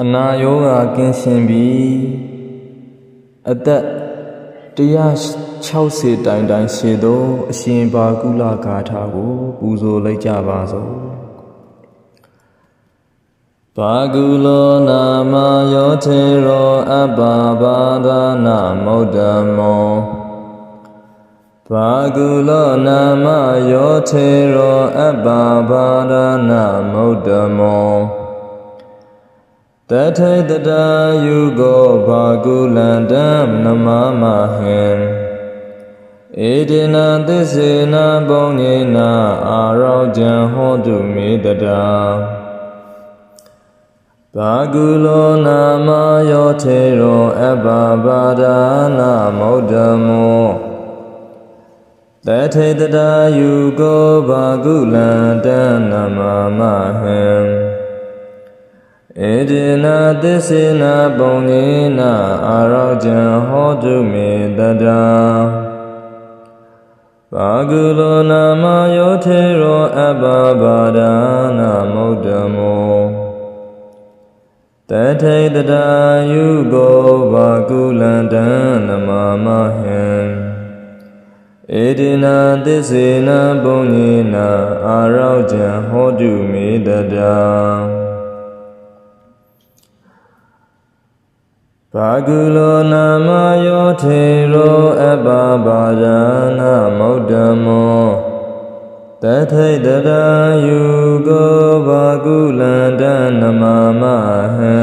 အနာယောဂကင်းရှင်ပြီးအသက်160တိုင်ရှိသောအရှင်ဘာကုလဂါထာကိုပူဇော်လိုက်ကြပါစို့ဘာကုလောနာမယောထေရောအပ္ပဘာဒနာမௌဒ္ဓမောဘာကုလောနာမယောထေရောအပ္ပဘာဒနာမௌဒ္ဓမောတထေတတာယုကောဘာကုလန္တံနမမဟံဧတေနသစ္စေနပုံညေနအာရောကြံဟောတုမေတတာဘာကုလောနာမယောထေရောအပ္ပဘာဒနာမௌဒ္ဓမောတထေတတာယုကောဘာကုလန္တံနမမဟံဧတေနသစ္စေနပုံညေနအာရောကြံဟောတုမေတတာဘာကုလောနာမယောထေရောအပ္ပဘာဒနာမௌဒ္ဓမောတထေတတာယုကောဘာကုလန္တံနမမဟံဧတေနသစ္စေနပုံညေနအာရောကြံဟောတုမေတတာဘာကုလောနာမယောထေရောအပ္ပဘာဒနာမௌဒ္ဓမောတထေတတာယုကောဘာကုလန္တံနမမဟံ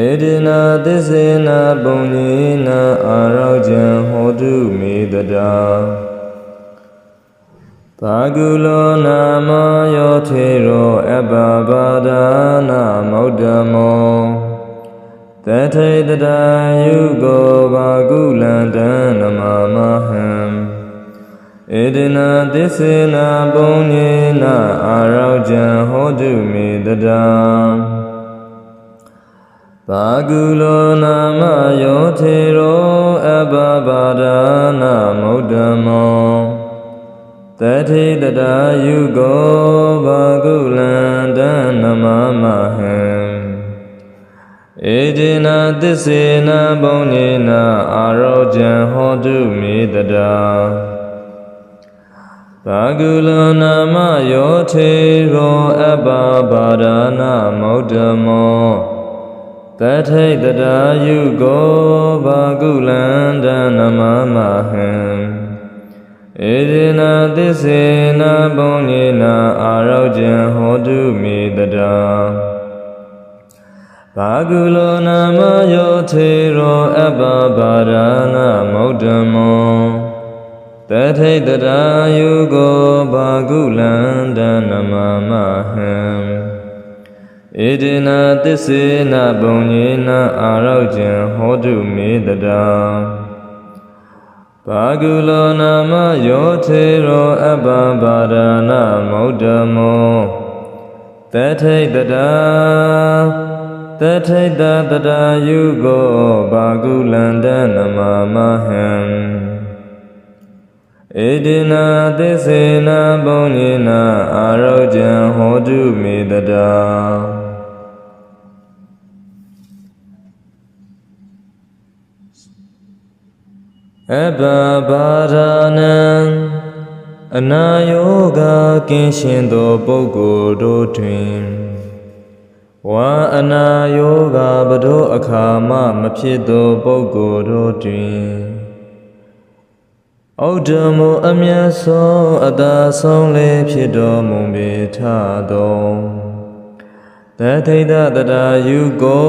ဧတေနသစ္စေနပုံညေနအာရောကြံဟောတုမေတတာဘာကုလောနာမယောထေရောအပ္ပဘာဒနာမௌဒ္ဓမောတထေတတာယုကောဘာကုလန္တံနမမဟံဧတေနသစ္စေနပုံညေနအာရောကြံဟောတုမေတတာဘာကုလောနာမယောထေရောအပ္ပဘာဒနာမௌဒ္ဓမောတထေတတာယုကောဘာကုလန္တံနမမဟံဧတေနသစ္စေနပုံညေနအာရောကြံဟောတုမေတတာဘာကုလောနာမယောထေရောအပ္ပဘာဒနာမௌဒ္ဓမောတထေတတာယုကောဘာကုလန္တံနမမဟံဧတေနသစ္စေနပုံညေနအာရောကြံဟောတုမေတတာဘာကုလောနာမယောထေရောအပ္ပဘာဒနာမௌဒ္ဓမောတထေတတာယုကောဘာကုလန္တံနမမဟံဧတေနသစ္စေနပုံညေနအာရောကြံဟောတုမေတတာဘာကုလောနာမယောထေရောအပ္ပဘာဒနာမௌဒ္ဓမောတထေတတာတထေတတာယုကောဘာကုလန္တံနမမဟံဧတေနသစ္စေနပုံညေနအာရောကြံဟောတုမေတတာအပ္ပဘာဒနာအနာယောဂကင်းရှင်သောပုဂ္ဂိုလ်တို့တွင်ဝါအနာယောဂဘဒုအခါမဖြစ်သောပုဂ္ဂိုလ်တို့တွင်ဩဒ္ဓမောအမြတ်ဆုံးအသာဆုံးလေးဖြစ်တော်မူပေထသောတထေတတတာယုကော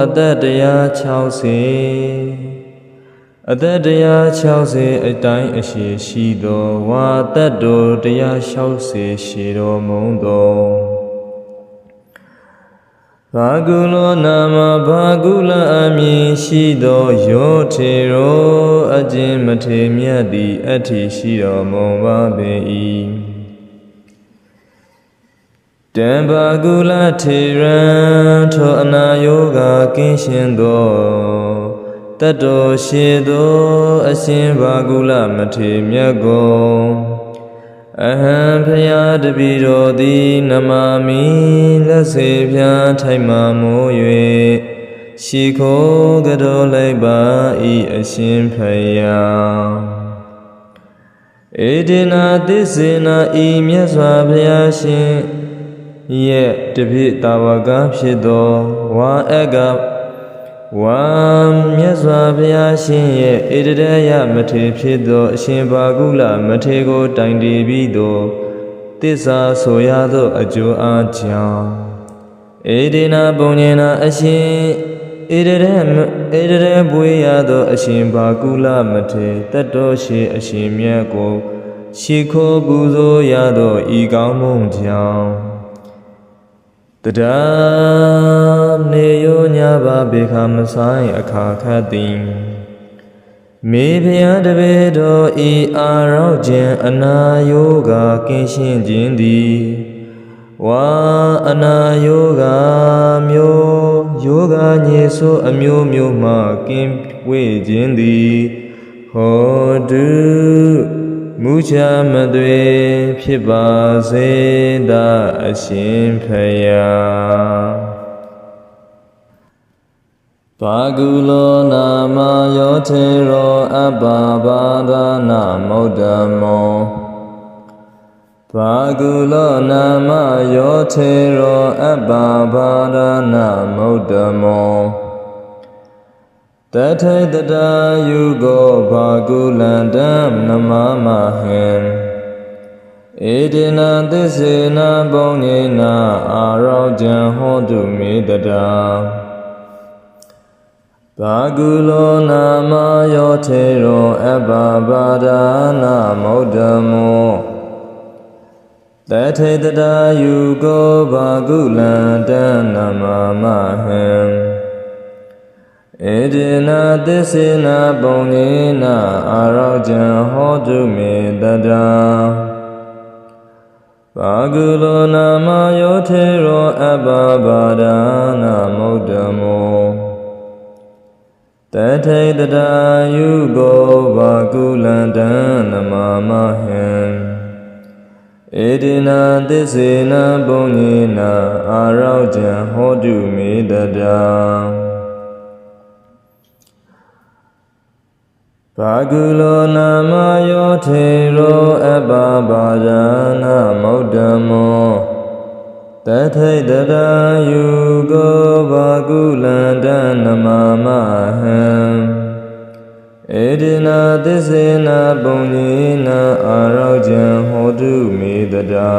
အသက်160အသက်160အတိုင်းအရှိရှိသောဝါသက်တော်160ရှိတော်မူသောဘာကုလောနာမဘာကုလအမည်ရှိသောယောထေရောအကျဉ်မထေမြတ်သည်အဋ္ဌိရှိတော်မူပါပေ၏တံဘာကုလထေရံထောအနာယောဂကင်းရှင်သောတတ္တောရှိသောအရှင်ဘာကုလမထေမြတ်ကို အဟံဖယားတပိတော်သည်နမမိလက်စေပြားထိုင်မှမိုး၍ရှိခိုးကတော်လိုက်ပါဤအရှင်ဖယားဧတေနာသစ္စေနာဤမြတ်စွာဘုရားရှင်ရဲ့တပိတာဝကဖြစ်သောဝါအကဝါမြတ်စွာဘုရားရှင်ရဲ့ဧတရယမထေဖြစ်သောအရှင်ဘာကုလမထေကိုတိုင်တည်ပြီးသောသစ္စာဆိုရသောအကျိုးအားကြောင့်ဧဒေနာပုံညနာအရှင်ဧတရပွေရသောအရှင်ဘာကုလမထေတတ်တော်ရှိအရှင်မြတ်ကိုရှိခိုးပူဇော်ရသောဤကောင်းမှုကြောင့်တရားနေယောညာပါဘေခမဆိုင်အခါခတ်သည်မေဖျားတပေတော်ဤအာရောက်ခြင်းအနာယောဂကင်းရှင်းခြင်းသည်ဝါအနာယောဂမျိုးယောဂညေဆိုအမျိုးမျိုးမှကင်းဝေးခြင်းသည်ဟောတုမူချမသွေဖြစ်ပါစေသာအရှင်ဖယားဘာကုလောနာမယောထေရောအပ္ပဘာဒနာမௌဒ္ဓမောဘာကုလောနာမယောထေရောအပ္ပဘာဒနာမௌဒ္ဓမောတထေတတာယုကောဘာကုလန္တံနမမဟံဧတေနာသစ္စေနာပုံညေနာအာရောကြံဟောတုမေတတာဘာကုလောနာမယောထေရောအပ္ပဘာဒနာမௌဒ္ဓမောတထေတတာယုကောဘာကုလန္တံနမမဟံဧတေနာသစ္စေနာပုံညေနာအာရောကြံဟောတုမေတတာဘာကုလောနာမယောထေရောအပ္ပဘာဒနာမௌဒ္ဓမောတထေတတာယုကောဘာကုလန္တံနမမဟံဧတေနာသစ္စေနာပုံညေနာအာရောကြံဟောတုမေတတာဘာကုလောနာမယောထေရောအပ္ပဘာဒနာမௌဒ္ဓမောတထေတတာယုကောဘာကုလန္တံနမမဟံဧတေနာသစ္စေနာပုံညေနာအာရောကြံဟောတုမေတတာ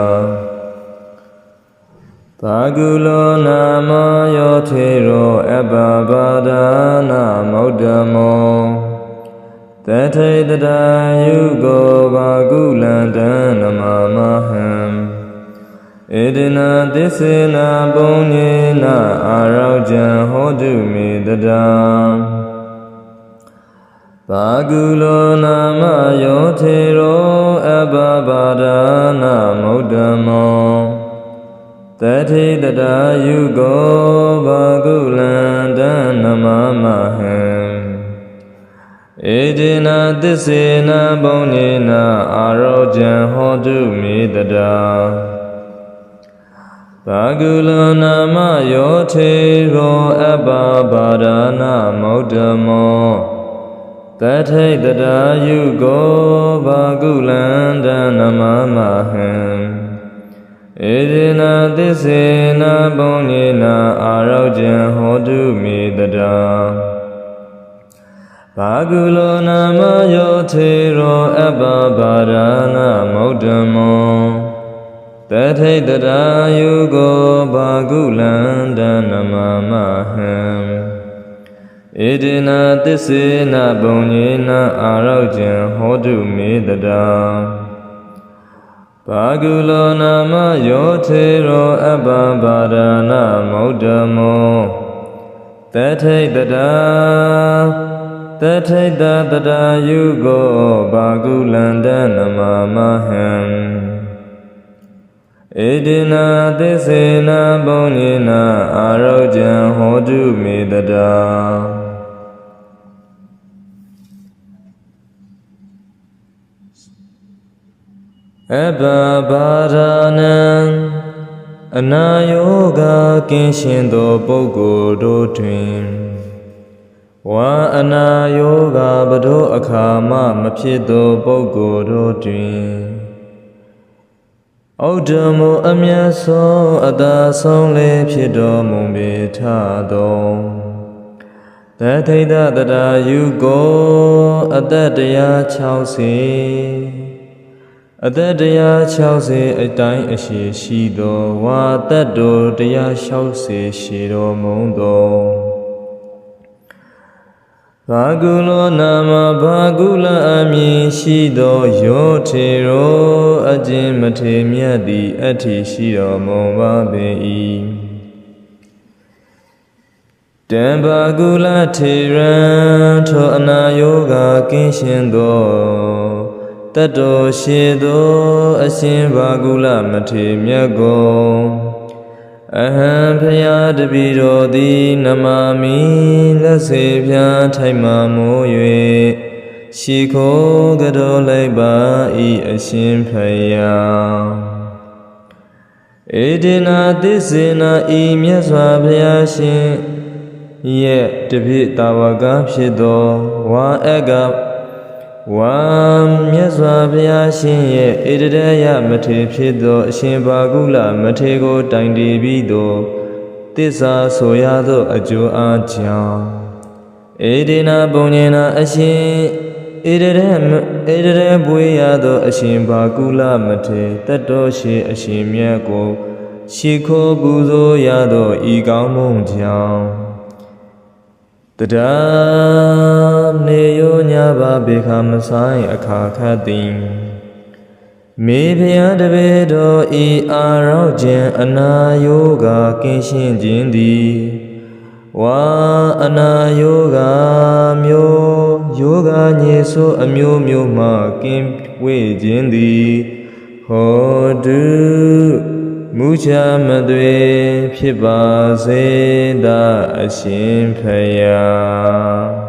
ဘာကုလောနာမယောထေရောအပ္ပဘာဒနာမௌဒ္ဓမောတထေတတာယုကောဘာကုလန္တံနမမဟံဧတေနာသစ္စေနာပုံညေနာအာရောကြံဟောတုမေတတာဘာကုလောနာမယောထေရောအပ္ပဘာဒနာမௌဒ္ဓမောတထေတတာယုကောဘာကုလန္တံနမမဟံဧတေနာသစ္စေနာပုံညေနာအာရောကြံဟောတုမေတတာဘာကုလောနာမယောထေရောအပ္ပဘာဒနာမௌဒ္ဓမောတထေတတာယုကောဘာကုလန္တံနမမဟံဧတေနာသစ္စေနာပုံညေနာအာရောကြံဟောတုမေတတာဘာကုလောနာမယောထေရောအပ္ပဘာဒနာမௌဒ္ဓမောတထေတတာယုကောဘာကုလန္တံနမမဟံဧတေနာသစ္စေနာပုံညေနာအာရောကြံဟောတုမေတတာဘာကုလောနာမယောထေရောအပ္ပဘာဒနာမௌဒ္ဓမောတထေတတာတထေတတာယုကောဘာကုလန္တံနမမဟံဧတေနာသစ္စေနာပုံညေနာအာရောကြံဟောတုမေတတာ အဘဘာဒနာအနာယောဂကင်းရှင်းသောပုဂ္ဂိုလ်တို့တွင်ဝါအနာယောဂဘဒုအခါမှမဖြစ်သောပုဂ္ဂိုလ်တို့တွင်ဩဒ္ဓမောအမြတ်ဆုံးအသာဆုံးလေးဖြစ်တော်မူပေထသောတထိတတရာယုကိုအသက်တရား60အသက်တရား60အတိုင်းအရှိရှိသောဝါသက်တော်တရား60ရှိတော်မူသောဘာကုလောနာမဘာကုလအမည်ရှိသောယောထေရောအကျဉ်မထေမြတ်သည်အဋ္ဌိရှိတော်မူပါပေ၏တံဘာကုလထေရံထိုအနာယောဂကင်းရှင်းသောတတ္တောရှိသောအရှင်ဘာကုလမထေမြတ်ကိုအဟံဖယားတပည့်တော်သည်နမမိလက်စေပြားထိုင်မှမိုး၍ရှိခိုးကတော်လိုက်ပါ၏အရှင်ဖယားဧဒေနာသစ္စေနာဤမြတ်စွာဘုရားရှင်ရဲ့တပည့်တာဝကဖြစ်သောဝါအကဝါမြတ်စွာဘုရားရှင်ရဲ့ဣတရယမထေဖြစ်သောအရှင်ဘာကုလမထေကိုတိုင်တည်ပြီးသောသစ္စာဆိုရသောအကျိုးအားကြောင့်ဧဒေနာပုံညင်နာအရှင်ဣတရပွေရသောအရှင်ဘာကုလမထေတတ္တောရှိအရှင်မြတ်ကိုရှိခိုးပူဇော်ရသောဤကောင်းမွန်ကြောင့်တဒါနေယောညဘာဘေခမဆိုင်အခါခတ်သည်မေဖျားတပေတော်ဤအာရောက်ခြင်းအနာယောဂကင်းရှင်းခြင်းသည်ဝါအနာယောဂမျိုးယောဂညေဆိုအမျိုးမျိုးမှကင်းဝေးခြင်းသည်ဟောတုမူချမသွေဖြစ်ပါစေသာအရှင်ဖယား